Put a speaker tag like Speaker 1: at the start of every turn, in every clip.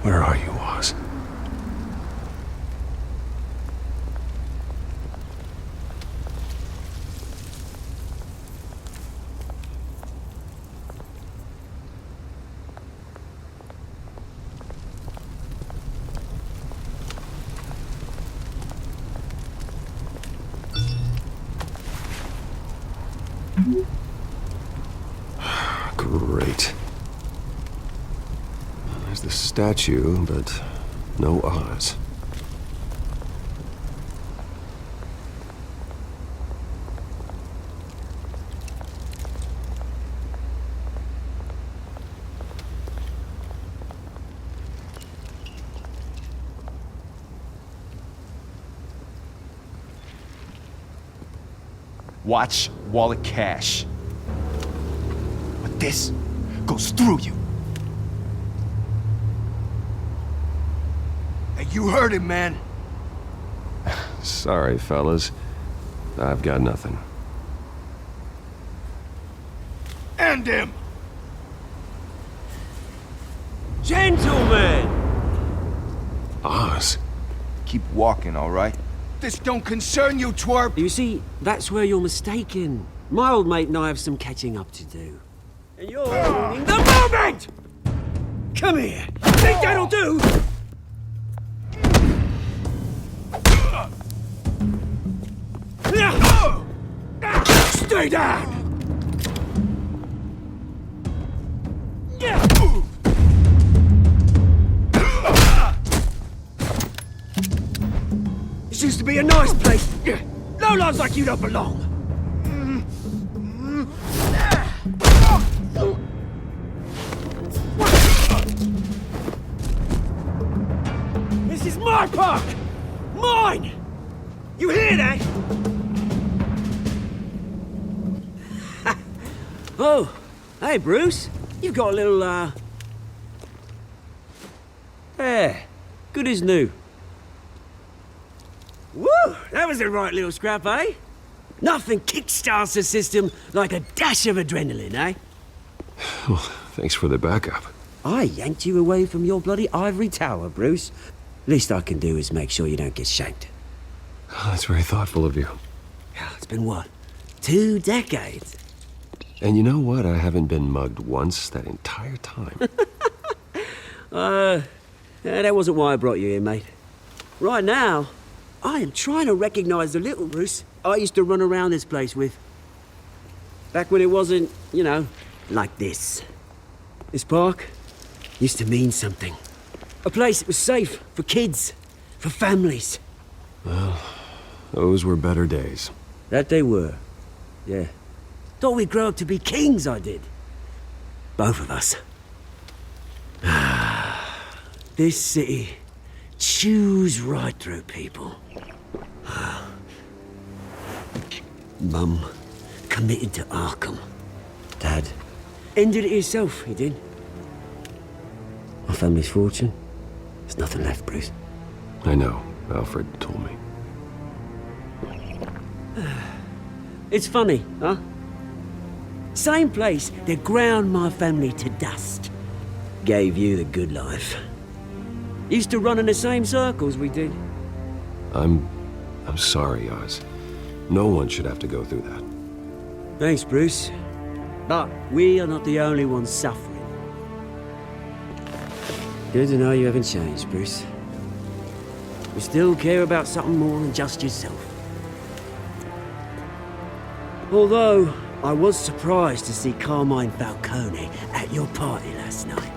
Speaker 1: Where are you, Oz? Great. There's the statue, but no Oz.
Speaker 2: Watch wallet cash. But this goes through you. Hey, you heard him, man.
Speaker 1: Sorry, fellas. I've got nothing.
Speaker 2: End him!
Speaker 3: Gentlemen!
Speaker 1: Oz?
Speaker 2: Keep walking, all right? This don't concern you, twerp!
Speaker 3: You see, that's where you're mistaken. My old mate and I have some catching up to do. And you're ruining the moment! Come here! Think that'll do? Stay down! This used to be a nice place. No lives like you don't belong. This is my park! Mine! You hear that? Oh, hey Bruce. You've got a little, Yeah, good as new. Woo! That was a right little scrap, eh? Nothing kickstarts the system like a dash of adrenaline, eh?
Speaker 1: Well, thanks for the backup.
Speaker 3: I yanked you away from your bloody ivory tower, Bruce. Least I can do is make sure you don't get shanked.
Speaker 1: Oh, that's very thoughtful of you.
Speaker 3: It's been what? 2 decades?
Speaker 1: And you know what? I haven't been mugged once that entire time.
Speaker 3: That wasn't why I brought you here, mate. Right now, I am trying to recognize the little Bruce I used to run around this place with. Back when it wasn't, you know, like this. This park used to mean something. A place that was safe for kids, for families.
Speaker 1: Well, those were better days.
Speaker 3: That they were, yeah. Thought we'd grow up to be kings, I did. Both of us. This city chews right through people. Mum committed to Arkham. Dad ended it himself, he did. My family's fortune, there's nothing left, Bruce.
Speaker 1: I know. Alfred told me.
Speaker 3: It's funny, huh? Same place that ground my family to dust. Gave you the good life. Used to run in the same circles we did.
Speaker 1: I'm sorry, Oz. No one should have to go through that.
Speaker 3: Thanks, Bruce. But we are not the only ones suffering. Good to know you haven't changed, Bruce. You still care about something more than just yourself. Although, I was surprised to see Carmine Falcone at your party last night.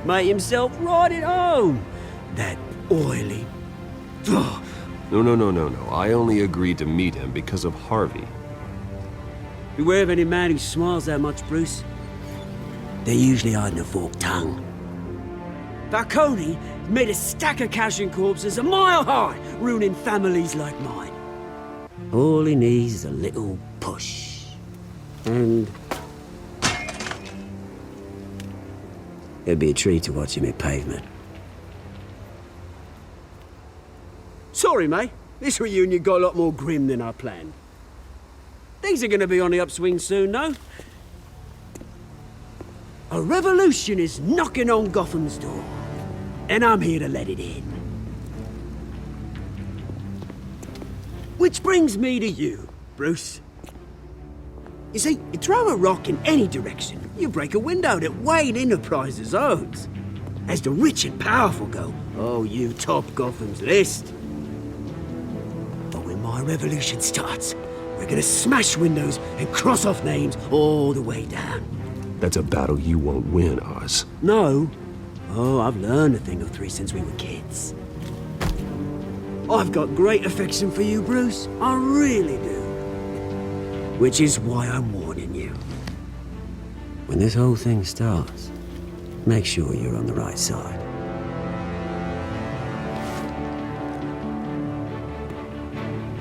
Speaker 3: Made himself right at home. That oily... Ugh.
Speaker 1: No. I only agreed to meet him because of Harvey.
Speaker 3: Beware of any man who smiles that much, Bruce. They're usually hiding a forked tongue. Falcone made a stack of cashing corpses a mile high, ruining families like mine. All he needs is a little push. And... it'd be a treat to watch him hit pavement. Sorry, mate. This reunion got a lot more grim than I planned. Things are gonna be on the upswing soon, no? A revolution is knocking on Gotham's door, and I'm here to let it in. Which brings me to you, Bruce. You see, you throw a rock in any direction, you break a window that Wayne Enterprises owns. As the rich and powerful go, oh, you top Gotham's list. But when my revolution starts, we're gonna smash windows and cross off names all the way down.
Speaker 1: That's a battle you won't win, Oz.
Speaker 3: No. Oh, I've learned a thing or three since we were kids. I've got great affection for you, Bruce. I really do. Which is why I'm warning you. When this whole thing starts, make sure you're on the right side.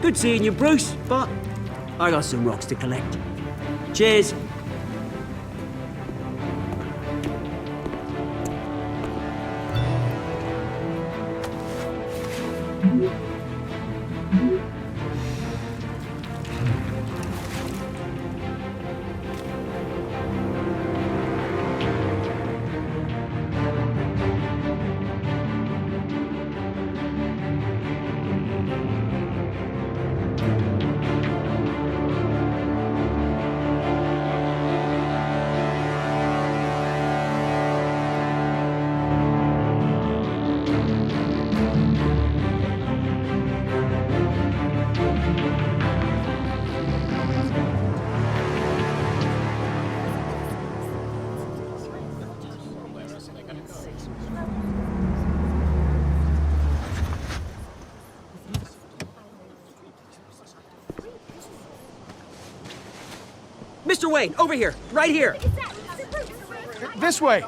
Speaker 3: Good seeing you, Bruce, but I got some rocks to collect. Cheers. Mr. Wayne, over here, right here.
Speaker 2: This way!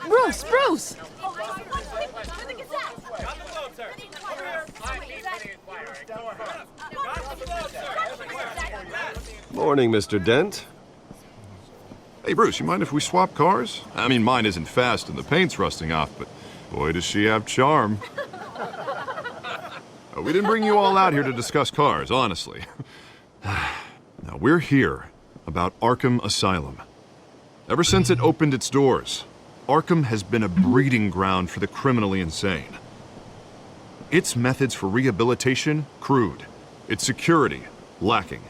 Speaker 4: Bruce, Bruce!
Speaker 1: Morning, Mr. Dent.
Speaker 5: Hey, Bruce, you mind if we swap cars? I mean, mine isn't fast and the paint's rusting off, but boy, does she have charm. We didn't bring you all out here to discuss cars, honestly. Now, we're here about Arkham Asylum. Ever since it opened its doors, Arkham has been a breeding ground for the criminally insane. Its methods for rehabilitation, crude. Its security, lacking.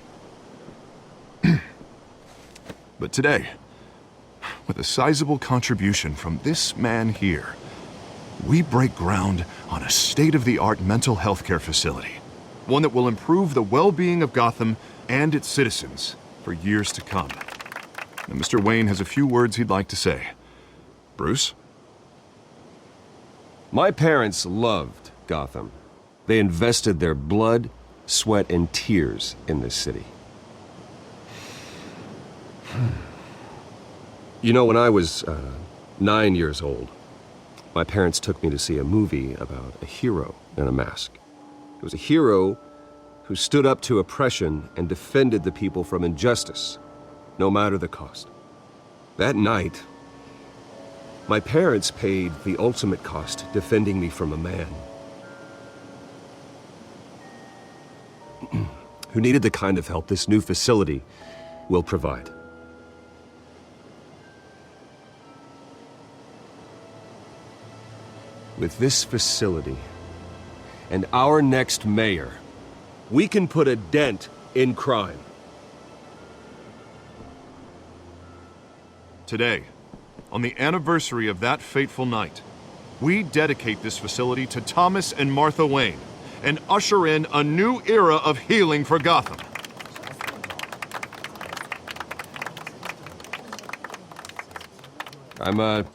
Speaker 5: But today, with a sizable contribution from this man here, we break ground on a state-of-the-art mental health care facility. One that will improve the well-being of Gotham and its citizens for years to come. Now, Mr. Wayne has a few words he'd like to say. Bruce?
Speaker 1: My parents loved Gotham. They invested their blood, sweat, and tears in this city. You know, when I was 9 years old, my parents took me to see a movie about a hero in a mask. It was a hero who stood up to oppression and defended the people from injustice, no matter the cost. That night, my parents paid the ultimate cost defending me from a man who needed the kind of help this new facility will provide. With this facility and our next mayor, we can put a dent in crime.
Speaker 5: Today, on the anniversary of that fateful night, we dedicate this facility to Thomas and Martha Wayne and usher in a new era of healing for Gotham.
Speaker 1: I'm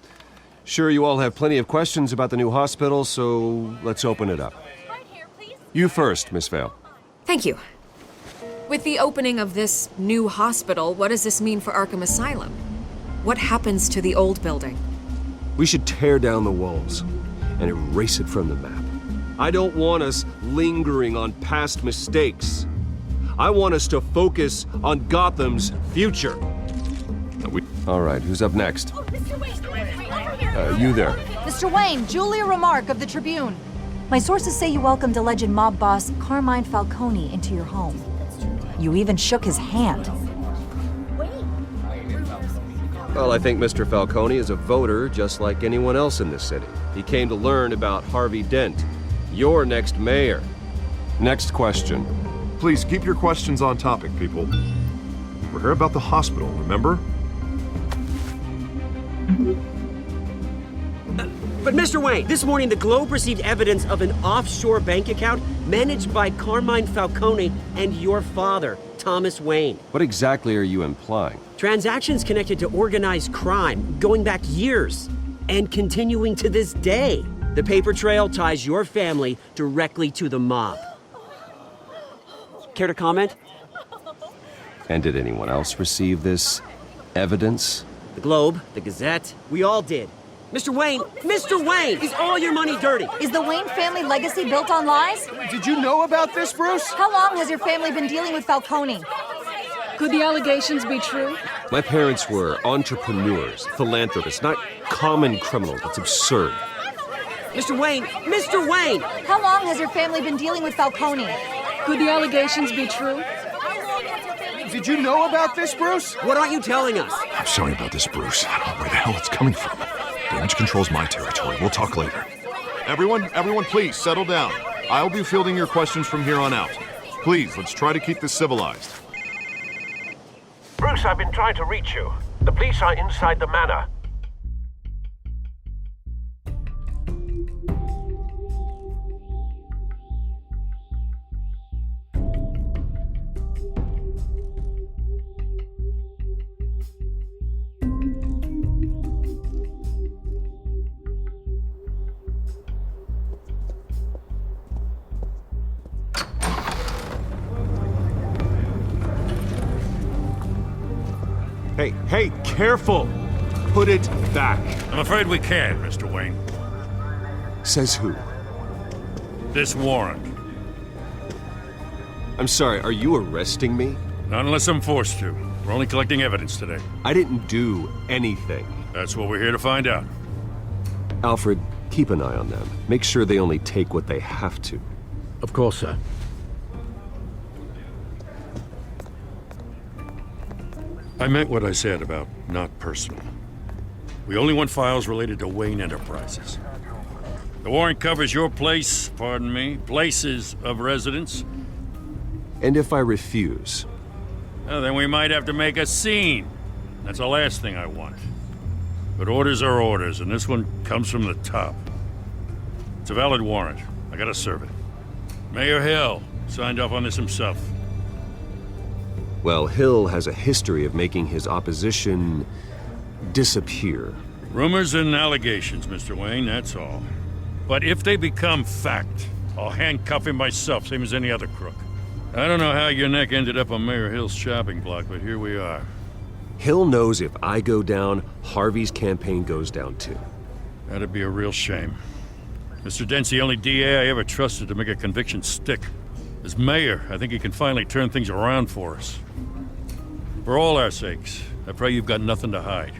Speaker 1: sure you all have plenty of questions about the new hospital, so let's open it up. You first, Miss Vale.
Speaker 4: Thank you. With the opening of this new hospital, what does this mean for Arkham Asylum? What happens to the old building?
Speaker 1: We should tear down the walls and erase it from the map. I don't want us lingering on past mistakes. I want us to focus on Gotham's future. All right, who's up next?
Speaker 6: Mr. Wayne,
Speaker 1: You there.
Speaker 6: Mr. Wayne, Julia Remark of the Tribune. My sources say you welcomed alleged mob boss Carmine Falcone into your home. You even shook his hand.
Speaker 1: Well, I think Mr. Falcone is a voter just like anyone else in this city. He came to learn about Harvey Dent, your next mayor. Next question.
Speaker 5: Please keep your questions on topic, people. We're here about the hospital, remember?
Speaker 3: But Mr. Wayne, this morning the Globe received evidence of an offshore bank account managed by Carmine Falcone and your father, Thomas Wayne.
Speaker 1: What exactly are you implying?
Speaker 3: Transactions connected to organized crime going back years and continuing to this day. The paper trail ties your family directly to the mob. Care to comment?
Speaker 1: And did anyone else receive this evidence?
Speaker 3: The Globe, the Gazette, we all did. Mr. Wayne, is all your money dirty?
Speaker 6: Is the Wayne family legacy built on lies?
Speaker 2: Did you know about this, Bruce?
Speaker 6: How long has your family been dealing with Falcone?
Speaker 7: Could the allegations be true?
Speaker 1: My parents were entrepreneurs, philanthropists, not common criminals. That's absurd.
Speaker 3: Mr. Wayne!
Speaker 6: How long has your family been dealing with Falcone?
Speaker 7: Could the allegations be true?
Speaker 2: Did you know about this, Bruce?
Speaker 3: What aren't you telling us?
Speaker 5: I'm sorry about this, Bruce. I don't know where the hell it's coming from. Damage control's my territory. We'll talk later. Everyone, please settle down. I'll be fielding your questions from here on out. Please, let's try to keep this civilized.
Speaker 8: Bruce, I've been trying to reach you. The police are inside the manor.
Speaker 9: Hey, careful! Put it back.
Speaker 10: I'm afraid we can't, Mr. Wayne.
Speaker 1: Says who?
Speaker 10: This warrant.
Speaker 1: I'm sorry, are you arresting me?
Speaker 10: Not unless I'm forced to. We're only collecting evidence today.
Speaker 1: I didn't do anything.
Speaker 10: That's what we're here to find out.
Speaker 1: Alfred, keep an eye on them. Make sure they only take what they have to.
Speaker 9: Of course, sir.
Speaker 10: I meant what I said about not personal. We only want files related to Wayne Enterprises. The warrant covers your place, pardon me, places of residence.
Speaker 1: And if I refuse?
Speaker 10: Well, then we might have to make a scene. That's the last thing I want. But orders are orders, and this one comes from the top. It's a valid warrant. I gotta serve it. Mayor Hill signed off on this himself.
Speaker 1: Well, Hill has a history of making his opposition disappear.
Speaker 10: Rumors and allegations, Mr. Wayne, that's all. But if they become fact, I'll handcuff him myself, same as any other crook. I don't know how your neck ended up on Mayor Hill's shopping block, but here we are.
Speaker 1: Hill knows if I go down, Harvey's campaign goes down too.
Speaker 10: That'd be a real shame. Mr. Dent's the only DA I ever trusted to make a conviction stick. As mayor, I think he can finally turn things around for us. For all our sakes, I pray you've got nothing to hide.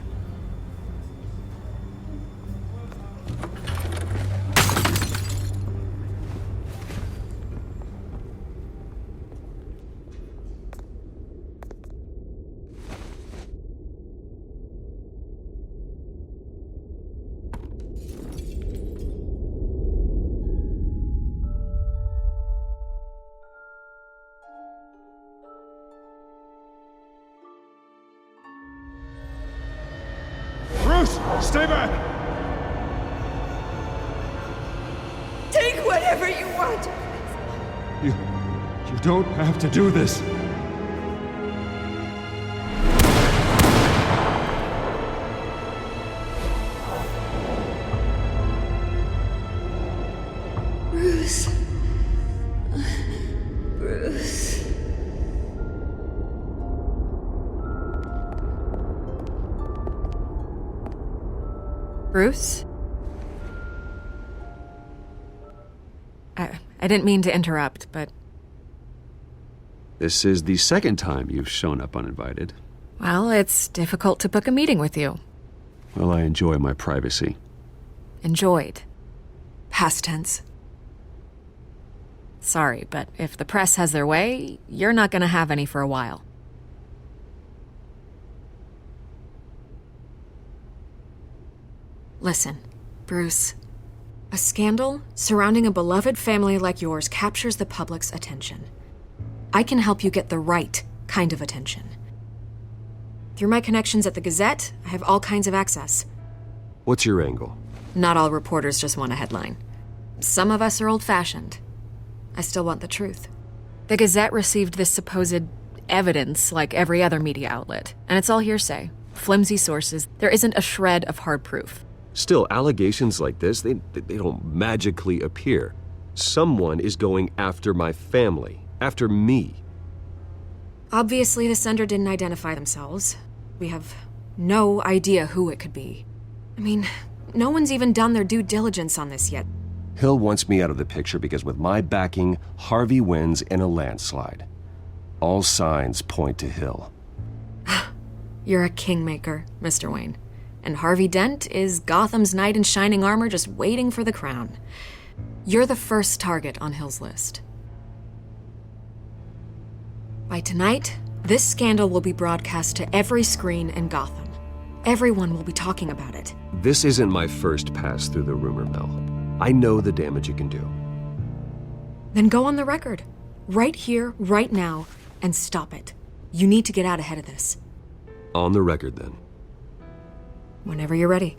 Speaker 9: Bruce, stay back!
Speaker 11: Take whatever you want.
Speaker 9: You don't have to do this.
Speaker 11: Bruce. Bruce.
Speaker 4: Bruce? I didn't mean to interrupt, but...
Speaker 1: This is the second time you've shown up uninvited.
Speaker 4: Well, it's difficult to book a meeting with you.
Speaker 1: Well, I enjoy my privacy.
Speaker 4: Enjoyed. Past tense. Sorry, but if the press has their way, you're not gonna have any for a while. Listen, Bruce. A scandal surrounding a beloved family like yours captures the public's attention. I can help you get the right kind of attention. Through my connections at the Gazette, I have all kinds of access.
Speaker 1: What's your angle?
Speaker 4: Not all reporters just want a headline. Some of us are old-fashioned. I still want the truth. The Gazette received this supposed evidence like every other media outlet, and it's all hearsay. Flimsy sources. There isn't a shred of hard proof.
Speaker 1: Still, allegations like this, they don't magically appear. Someone is going after my family, after me.
Speaker 4: Obviously, the sender didn't identify themselves. We have no idea who it could be. I mean, no one's even done their due diligence on this yet.
Speaker 1: Hill wants me out of the picture because with my backing, Harvey wins in a landslide. All signs point to Hill.
Speaker 4: You're a kingmaker, Mr. Wayne. And Harvey Dent is Gotham's knight in shining armor just waiting for the crown. You're the first target on Hill's list. By tonight, this scandal will be broadcast to every screen in Gotham. Everyone will be talking about it.
Speaker 1: This isn't my first pass through the rumor mill. I know the damage it can do.
Speaker 4: Then go on the record. Right here, right now, and stop it. You need to get out ahead of this.
Speaker 1: On the record, then.
Speaker 4: Whenever you're ready.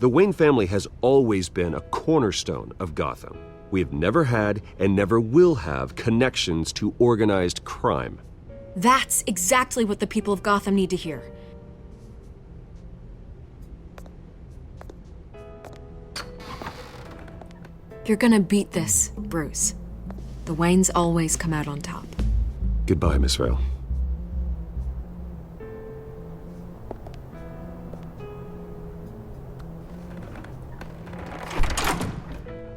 Speaker 1: The Wayne family has always been a cornerstone of Gotham. We have never had and never will have connections to organized crime.
Speaker 4: That's exactly what the people of Gotham need to hear. You're gonna beat this, Bruce. The Waynes always come out on top.
Speaker 1: Goodbye, Miss Vale.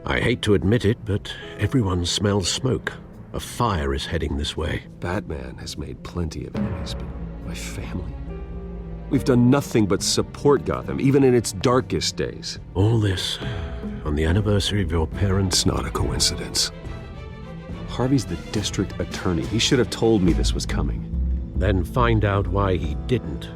Speaker 12: I hate to admit it, but everyone smells smoke. A fire is heading this way.
Speaker 1: Batman has made plenty of enemies, but my family? We've done nothing but support Gotham, even in its darkest days.
Speaker 12: All this on the anniversary of your parents'...
Speaker 1: It's not a coincidence. Harvey's the district attorney. He should have told me this was coming.
Speaker 12: Then find out why he didn't.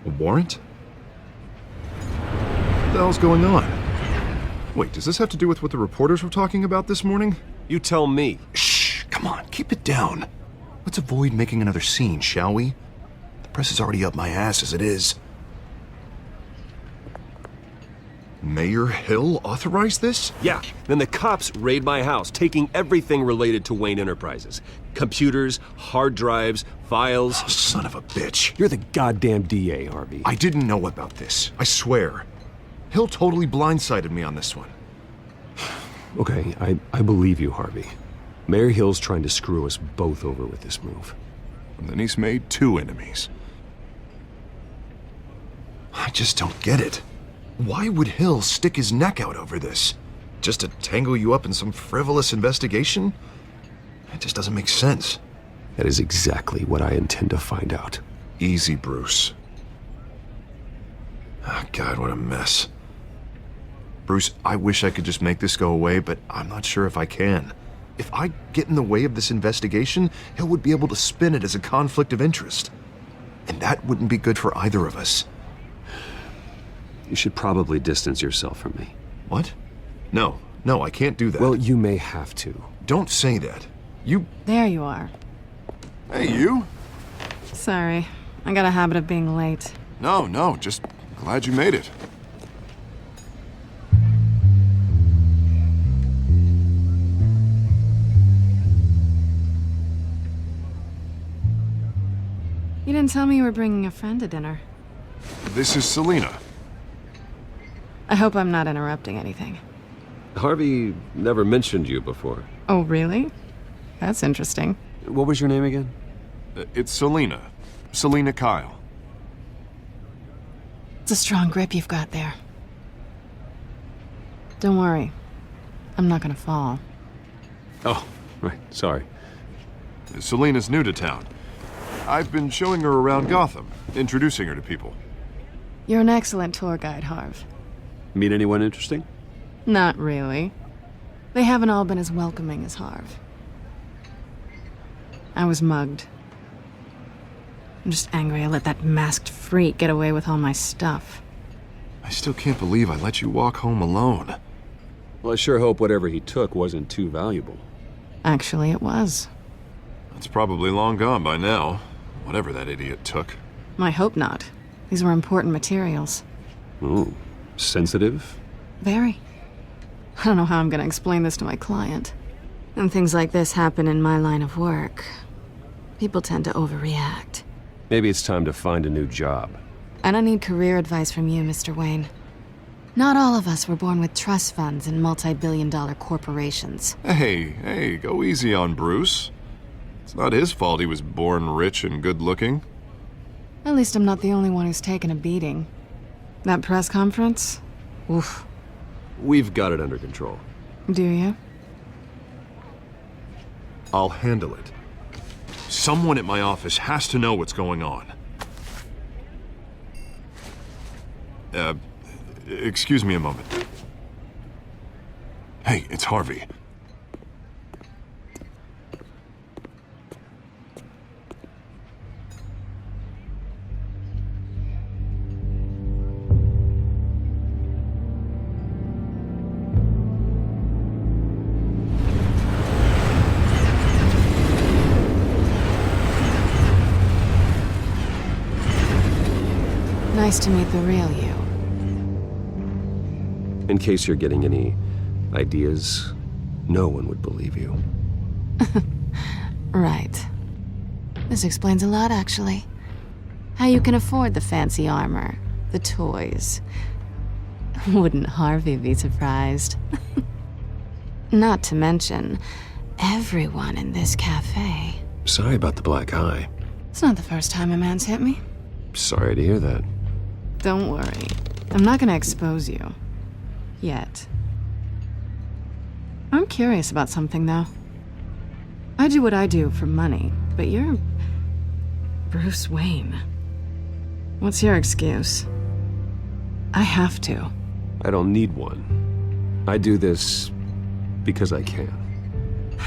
Speaker 5: A warrant? What the hell's going on? Wait, does this have to do with what the reporters were talking about this morning?
Speaker 1: You tell me.
Speaker 5: Shh, come on, keep it down. Let's avoid making another scene, shall we? The press is already up my ass as it is. Mayor Hill authorized this?
Speaker 1: Yeah, then the cops raid my house, taking everything related to Wayne Enterprises. Computers, hard drives, files.
Speaker 5: Oh, son of a bitch.
Speaker 1: You're the goddamn DA, Harvey.
Speaker 5: I didn't know about this, I swear. Hill totally blindsided me on this one.
Speaker 1: Okay, I believe you, Harvey. Mayor Hill's trying to screw us both over with this move.
Speaker 5: And then he's made two enemies. I just don't get it. Why would Hill stick his neck out over this? Just to tangle you up in some frivolous investigation? It just doesn't make sense.
Speaker 1: That is exactly what I intend to find out.
Speaker 5: Easy, Bruce. Oh, God, what a mess. Bruce, I wish I could just make this go away, but I'm not sure if I can. If I get in the way of this investigation, Hill would be able to spin it as a conflict of interest. And that wouldn't be good for either of us.
Speaker 1: You should probably distance yourself from me.
Speaker 5: What? No, I can't do that.
Speaker 1: Well, you may have to.
Speaker 5: Don't say that. You...
Speaker 13: There you are.
Speaker 5: Hey, you?
Speaker 13: Sorry. I got a habit of being late.
Speaker 5: No, just glad you made it.
Speaker 13: You didn't tell me you were bringing a friend to dinner.
Speaker 5: This is Selina.
Speaker 13: I hope I'm not interrupting anything.
Speaker 1: Harvey never mentioned you before.
Speaker 13: Oh, really? That's interesting.
Speaker 1: What was your name again?
Speaker 5: It's Selina. Selina Kyle.
Speaker 13: It's a strong grip you've got there. Don't worry. I'm not gonna fall.
Speaker 1: Oh, right, sorry.
Speaker 5: Selena's new to town. I've been showing her around Gotham, introducing her to people.
Speaker 13: You're an excellent tour guide, Harv.
Speaker 1: Meet anyone interesting?
Speaker 13: Not really. They haven't all been as welcoming as Harv. I was mugged. I'm just angry I let that masked freak get away with all my stuff.
Speaker 5: I still can't believe I let you walk home alone.
Speaker 1: Well, I sure hope whatever he took wasn't too valuable.
Speaker 13: Actually, it was.
Speaker 5: It's probably long gone by now, whatever that idiot took.
Speaker 13: I hope not. These were important materials.
Speaker 1: Ooh, sensitive?
Speaker 13: Very. I don't know how I'm gonna explain this to my client. When things like this happen in my line of work, people tend to overreact.
Speaker 1: Maybe it's time to find a new job.
Speaker 13: I don't need career advice from you, Mr. Wayne. Not all of us were born with trust funds and multi-billion-dollar corporations.
Speaker 5: Hey, go easy on Bruce. It's not his fault he was born rich and good-looking.
Speaker 13: At least I'm not the only one who's taken a beating. That press conference? Oof.
Speaker 1: We've got it under control.
Speaker 13: Do you?
Speaker 5: I'll handle it. Someone at my office has to know what's going on. Excuse me a moment. Hey, it's Harvey.
Speaker 13: Nice to meet the real you.
Speaker 1: In case you're getting any ideas, no one would believe you.
Speaker 13: Right. This explains a lot, actually. How you can afford the fancy armor, the toys. Wouldn't Harvey be surprised? Not to mention, everyone in this cafe.
Speaker 1: Sorry about the black eye.
Speaker 13: It's not the first time a man's hit me.
Speaker 1: Sorry to hear that.
Speaker 13: Don't worry. I'm not gonna expose you. Yet. I'm curious about something, though. I do what I do for money, but you're Bruce Wayne. What's your excuse? I have to.
Speaker 1: I don't need one. I do this because I can.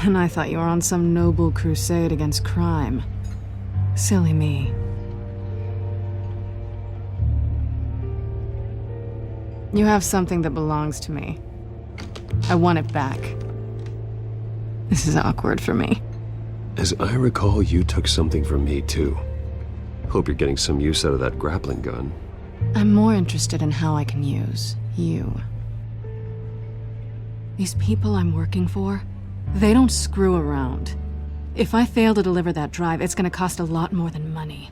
Speaker 13: And I thought you were on some noble crusade against crime. Silly me. You have something that belongs to me. I want it back. This is awkward for me.
Speaker 1: As I recall, you took something from me, too. Hope you're getting some use out of that grappling gun.
Speaker 13: I'm more interested in how I can use you. These people I'm working for, they don't screw around. If I fail to deliver that drive, it's gonna cost a lot more than money.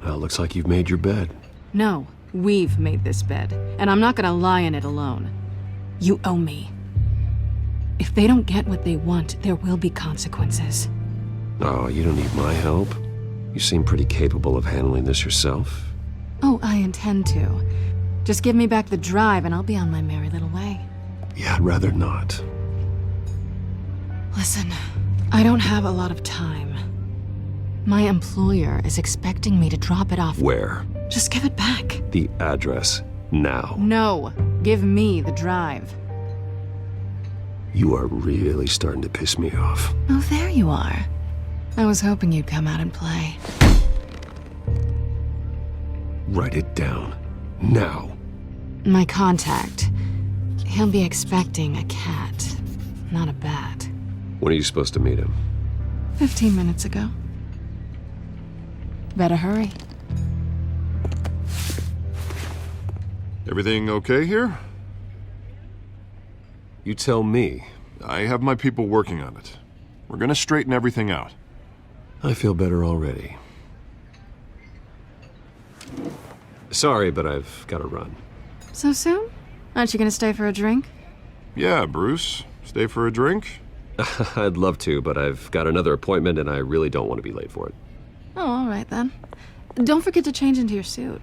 Speaker 1: Well, looks like you've made your bed.
Speaker 13: No, we've made this bed, and I'm not gonna lie in it alone. You owe me. If they don't get what they want, there will be consequences.
Speaker 1: Oh, you don't need my help. You seem pretty capable of handling this yourself.
Speaker 13: Oh, I intend to. Just give me back the drive and I'll be on my merry little way.
Speaker 1: Yeah, I'd rather not.
Speaker 13: Listen, I don't have a lot of time. My employer is expecting me to drop it off.
Speaker 1: Where?
Speaker 13: Just give it back.
Speaker 1: The address, now.
Speaker 13: No, give me the drive.
Speaker 1: You are really starting to piss me off.
Speaker 13: Oh, there you are. I was hoping you'd come out and play.
Speaker 1: Write it down. Now.
Speaker 13: My contact. He'll be expecting a cat, not a bat.
Speaker 1: When are you supposed to meet him?
Speaker 13: 15 minutes ago. Better hurry.
Speaker 5: Everything okay here?
Speaker 1: You tell me.
Speaker 5: I have my people working on it. We're gonna straighten everything out.
Speaker 1: I feel better already. Sorry, but I've got to run.
Speaker 13: So soon? Aren't you gonna stay for a drink?
Speaker 5: Yeah, Bruce. Stay for a drink?
Speaker 1: I'd love to, but I've got another appointment and I really don't want to be late for it.
Speaker 13: Oh, all right then. Don't forget to change into your suit.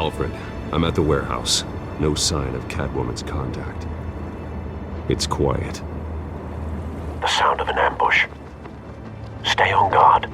Speaker 1: Alfred, I'm at the warehouse. No sign of Catwoman's contact. It's quiet.
Speaker 8: The sound of an ambush. Stay on guard.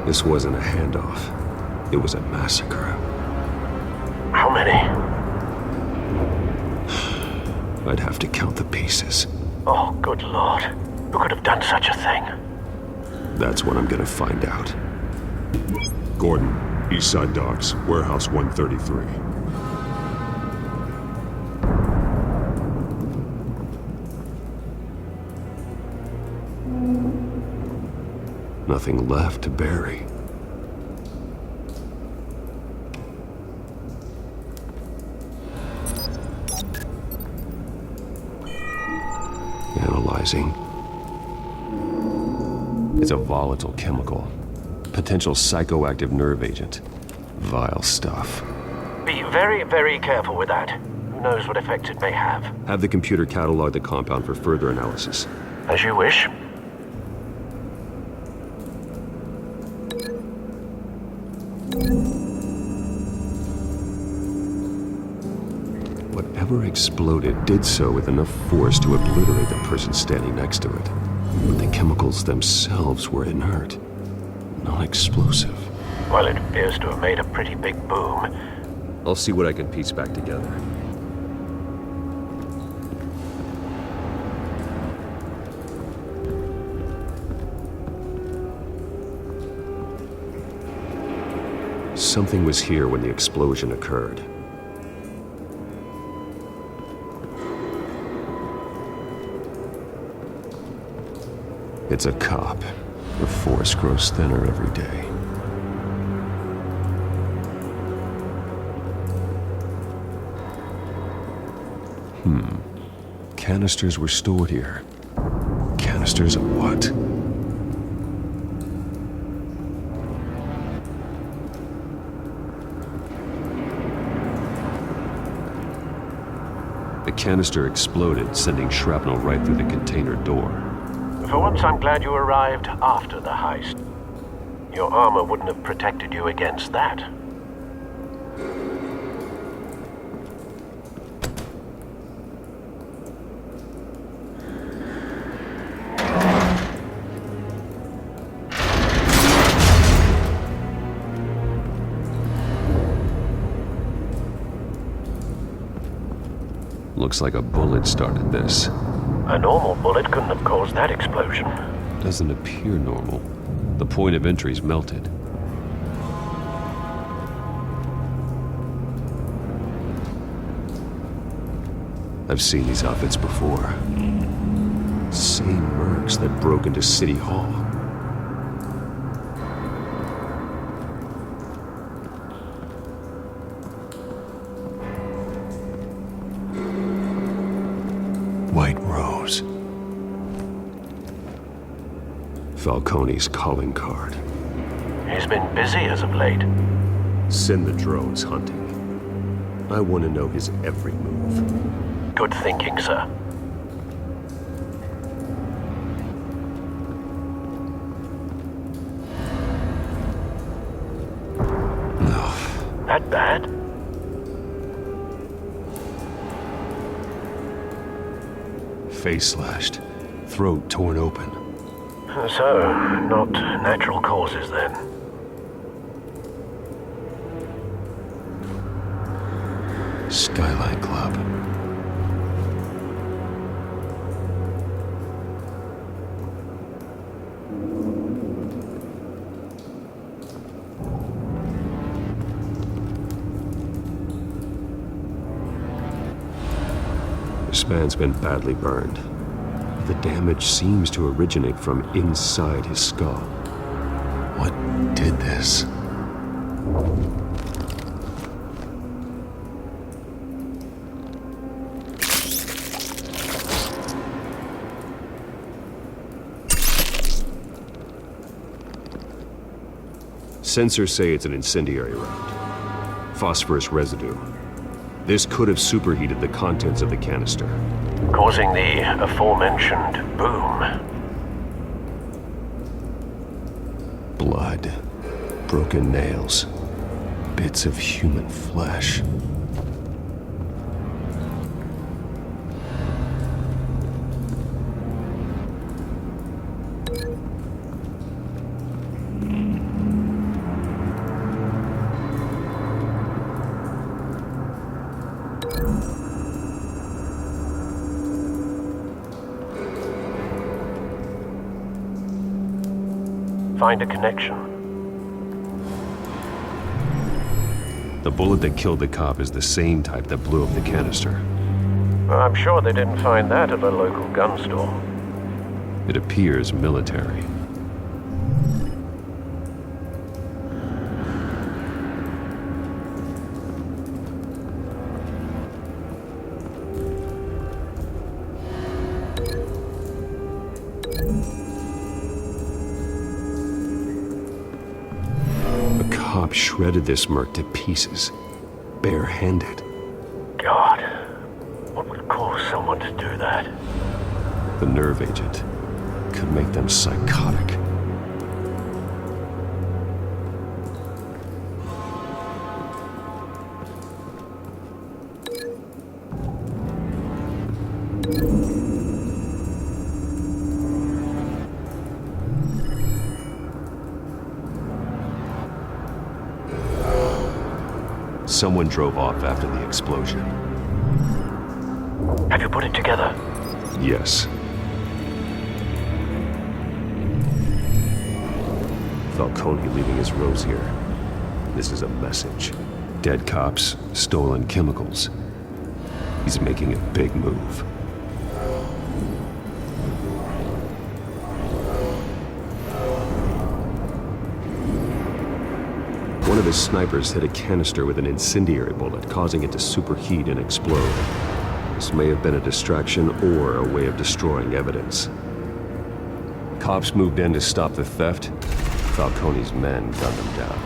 Speaker 1: This wasn't a handoff. It was a massacre.
Speaker 8: How many?
Speaker 1: I'd have to count the pieces.
Speaker 8: Oh, good lord. Who could have done such a thing?
Speaker 1: That's what I'm gonna find out.
Speaker 9: Gordon, Eastside Docks, Warehouse 133.
Speaker 1: Nothing left to bury. Analyzing. It's a volatile chemical. Potential psychoactive nerve agent. Vile stuff.
Speaker 8: Be very, very careful with that. Who knows what effect it may have.
Speaker 1: Have the computer catalog the compound for further analysis.
Speaker 8: As you wish.
Speaker 1: Whatever exploded did so with enough force to obliterate the person standing next to it. But the chemicals themselves were inert, non-explosive.
Speaker 8: Well, it appears to have made a pretty big boom.
Speaker 1: I'll see what I can piece back together. Something was here when the explosion occurred. It's a cop. The force grows thinner every day. Canisters were stored here. Canisters of what? The canister exploded, sending shrapnel right through the container door.
Speaker 8: For once, I'm glad you arrived after the heist. Your armor wouldn't have protected you against that.
Speaker 1: Looks like a bullet started this.
Speaker 8: A normal bullet couldn't have caused that explosion.
Speaker 1: Doesn't appear normal. The point of entry's melted. I've seen these outfits before. Same mercs that broke into City Hall. White Rose. Falcone's calling card.
Speaker 8: He's been busy as of late.
Speaker 1: Send the drones hunting. I want to know his every move.
Speaker 8: Good thinking, sir.
Speaker 1: No.
Speaker 8: That bad?
Speaker 1: Face slashed. Throat torn open.
Speaker 8: So, not natural causes then.
Speaker 1: Skyline Club. This man's been badly burned. The damage seems to originate from inside his skull. What did this? Sensors say it's an incendiary round. Phosphorus residue. This could have superheated the contents of the canister,
Speaker 8: causing the aforementioned boom.
Speaker 1: Blood, broken nails, bits of human flesh.
Speaker 8: Find a connection.
Speaker 1: The bullet that killed the cop is the same type that blew up the canister.
Speaker 8: I'm sure they didn't find that at a local gun store.
Speaker 1: It appears military. Cop shredded this merc to pieces, barehanded.
Speaker 8: God, what would cause someone to do that?
Speaker 1: The nerve agent could make them psychotic. Someone drove off after the explosion.
Speaker 8: Have you put it together?
Speaker 1: Yes. Falcone leaving his rose here. This is a message. Dead cops, stolen chemicals. He's making a big move. One of his snipers hit a canister with an incendiary bullet, causing it to superheat and explode. This may have been a distraction or a way of destroying evidence. Cops moved in to stop the theft. Falcone's men gunned them down.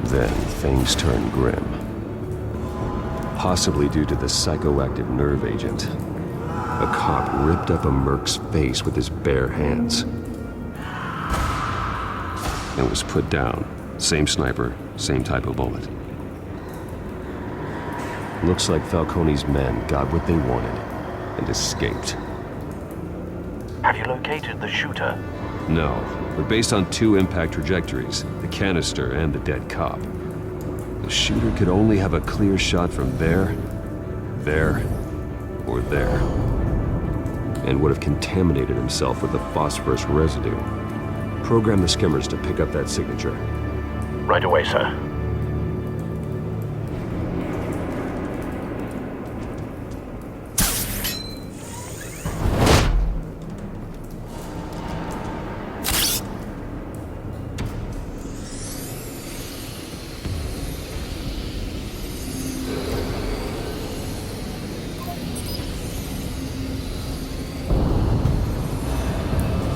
Speaker 1: Then things turned grim. Possibly due to the psychoactive nerve agent. A cop ripped up a merc's face with his bare hands. And was put down. Same sniper, same type of bullet. Looks like Falcone's men got what they wanted and escaped.
Speaker 8: Have you located the shooter?
Speaker 1: No, but based on two impact trajectories, the canister and the dead cop, the shooter could only have a clear shot from there, or there, and would have contaminated himself with the phosphorus residue. Program the skimmers to pick up that signature.
Speaker 8: Right away, sir.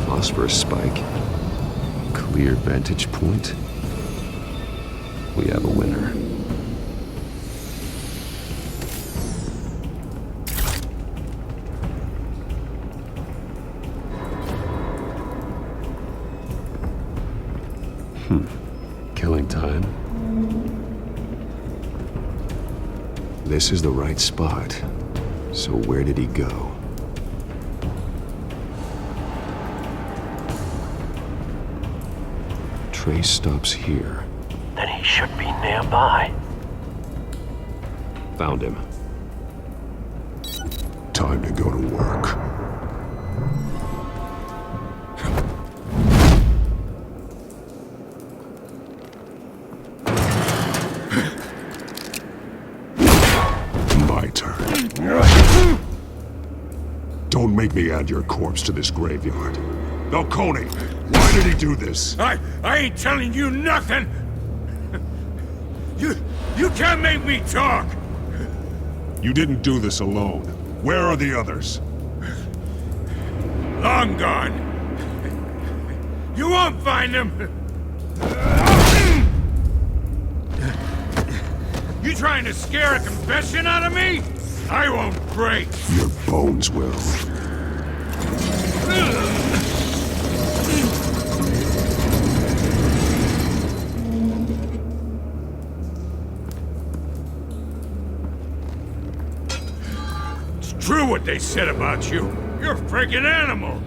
Speaker 1: Phosphorus spike. Clear vantage point. We have a winner. Killing time. This is the right spot. So where did he go? Trace stops here.
Speaker 8: Then he should be nearby.
Speaker 1: Found him.
Speaker 9: Time to go to work. My turn. Don't make me add your corpse to this graveyard. Falcone, why did he do this?
Speaker 10: I ain't telling you nothing! You can't make me talk!
Speaker 9: You didn't do this alone. Where are the others?
Speaker 10: Long gone. You won't find him! You trying to scare a confession out of me? I won't break!
Speaker 9: Your bones will.
Speaker 10: It's true what they said about you. You're a freaking animal!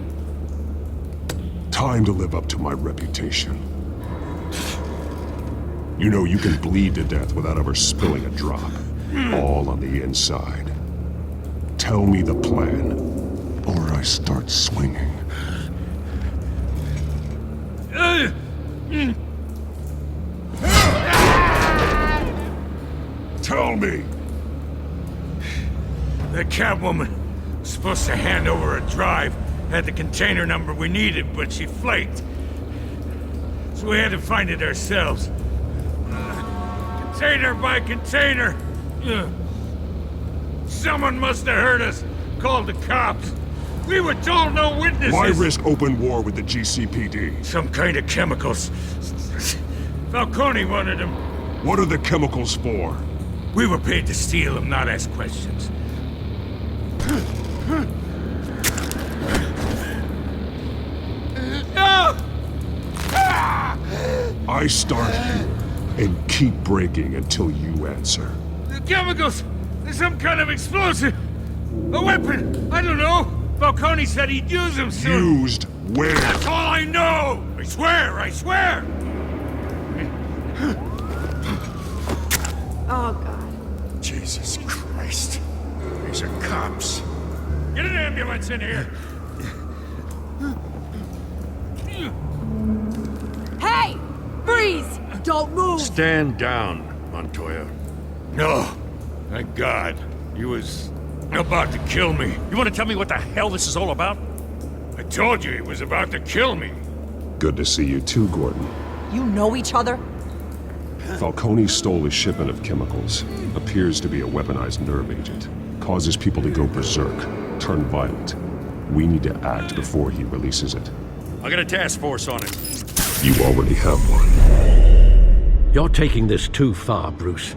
Speaker 9: Time to live up to my reputation. You know you can bleed to death without ever spilling a drop. All on the inside. Tell me the plan, or I start swinging. Tell me!
Speaker 10: The Catwoman was supposed to hand over a drive, had the container number we needed, but she flaked. So we had to find it ourselves. Container by container. Someone must have heard us, called the cops. We were told no witnesses.
Speaker 9: Why risk open war with the GCPD?
Speaker 10: Some kind of chemicals. Falcone wanted them.
Speaker 9: What are the chemicals for?
Speaker 10: We were paid to steal them, not ask questions.
Speaker 9: I start and keep breaking until you answer.
Speaker 10: The chemicals! There's some kind of explosive! A weapon! I don't know! Falcone said he'd use them soon!
Speaker 9: Used where?
Speaker 10: That's all I know! I swear! I swear!
Speaker 11: Oh, God.
Speaker 10: Jesus Christ. These are cops. Get an ambulance in here!
Speaker 11: Hey! Freeze! Don't move!
Speaker 10: Stand down, Montoya. No. Thank God. He was about to kill me. You want to tell me what the hell this is all about? I told you he was about to kill me.
Speaker 9: Good to see you too, Gordon.
Speaker 6: You know each other?
Speaker 9: Falcone stole a shipment of chemicals. Appears to be a weaponized nerve agent. Causes people to go berserk, turn violent. We need to act before he releases it.
Speaker 10: I got a task force on it.
Speaker 9: You already have one.
Speaker 12: You're taking this too far, Bruce.